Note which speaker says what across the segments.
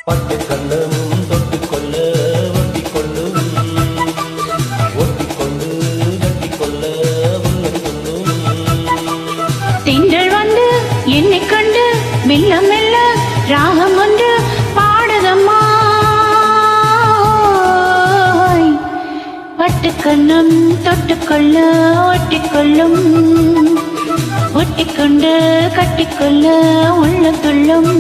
Speaker 1: பட்டு கண்ணம் தொட்டுக்கொள்ள ஒட்டிக்கொள்ளும் ஒட்டிக்கொண்டு கட்டிக்கொள்ள உள்ளம் சொல்லும்.
Speaker 2: திங்கள் வந்து என்னை கண்டு மெல்ல மெல்ல ராகம் ஒன்று பாடுதம்மா. பட்டு கண்ணம் தொட்டுக்கொள்ள ஒட்டிக்கொள்ளும் ஒட்டிக்கொண்டு கட்டிக்கொள்ள உள்ளம் துள்ளும்.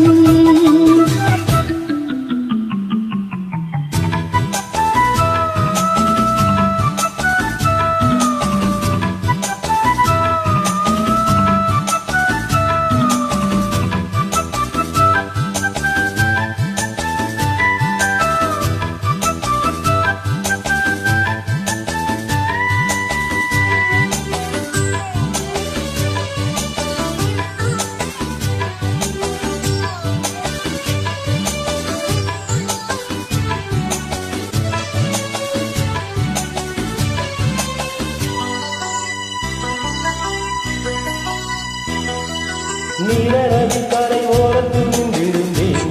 Speaker 1: நீலநதி கரை ஓரத்தில் நின்றிருந்தேன்.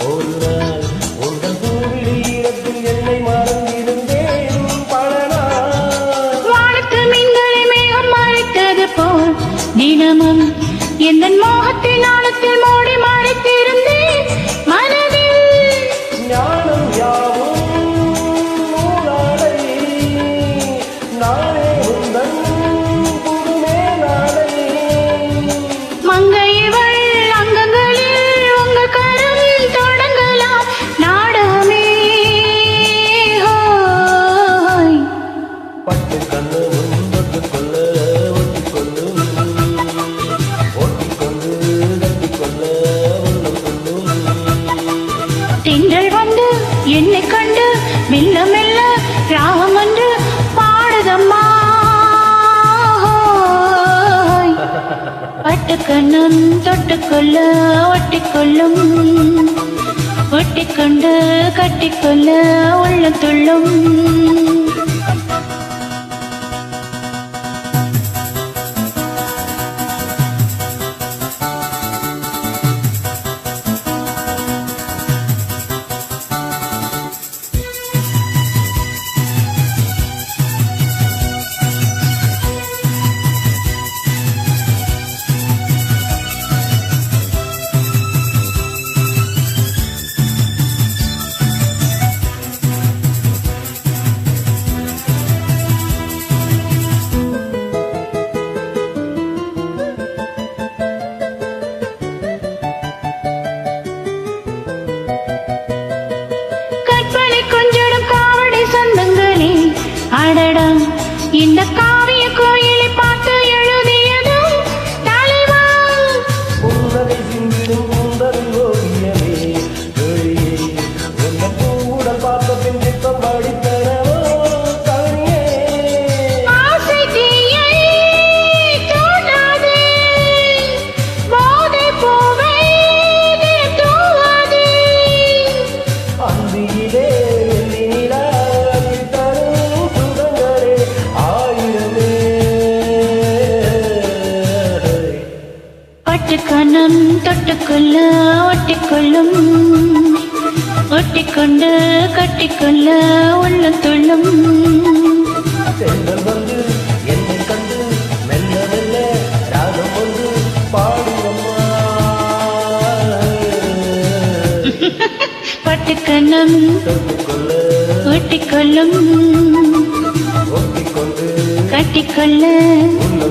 Speaker 1: ஒரு நாள் உங்கள் பூவிழி ஈரத்தில் என்னை மறந்திருந்தேன். பல நாள்
Speaker 2: வானத்து மின்னலை மேகம் மறைத்தது போல் தினமும் எந்த மோகத்தின் ஆழத்தில் மூடி மறைத்திருந்தேன். மனதில்
Speaker 1: ஞானம் யாவும் நூலாடை நானே உந்தன் புதுமே நாடை.
Speaker 2: மங்கை இவள் அங்கங்களில் உங்கள் கரம் தொடங்கலாம் நாடகமே. ஹோய்.
Speaker 1: பட்டு கண்ணமும் தொட்டுக்கொள்ள ஒட்டிக்கொள்ளும் ஒட்டிக்கொண்டு கட்டிக்கொள்ள உள்ளம் சொல்லும்.
Speaker 2: திங்கள் வந்து என்னை கண்டு மெல்ல மெல்ல ராகம் என்று பாடுதம்மா. ஹோய். பட்டு கண்ணம் தொட்டுக்கொள்ள ஒட்டிக்கொள்ளும் ஒட்டிக்கொண்டு கட்டிக்கொள்ள உள்ளம் துள்ளும். கற்பனை கொஞ்சிடும் காவடி சொந்தங்களே அடடா, இந்த காவிய கோயிலை பார்த்து எழுதியதும் தலைவா.
Speaker 1: புன்னகை சிந்திடும் கூந்தல் ஓவியமே வெளியே உங்கள் பூவுடன் பார்த்த பின் சித்தம் படித்தனவோ கவியே.
Speaker 2: ஆசை தீயை தூண்டாதே, போதை பூவை தூவாதே.
Speaker 1: அந்தியிலே வெள்ளி நிலா தரும் சுகங்களே ஆயிரமே.
Speaker 2: பட்டு கண்ணம் தொட்டுக்கொள்ள ஒட்டிக்கொள்ளும் ஒட்டிக்கொண்டு கட்டிக்கொள்ள உள்ளம் துள்ளும்.
Speaker 1: சென்றல் வந்து என்னை கண்டு மெல்ல மெல்ல ராகம் வந்து பாடுவம்மா.
Speaker 2: பட்டு கண்ணம்
Speaker 1: தொட்டுக்கொள்ள
Speaker 2: ஒட்டிக்கொள்ளும்
Speaker 1: ஒட்டிக்கொண்டு
Speaker 2: கட்டிக்கொள்ள
Speaker 1: உள்ள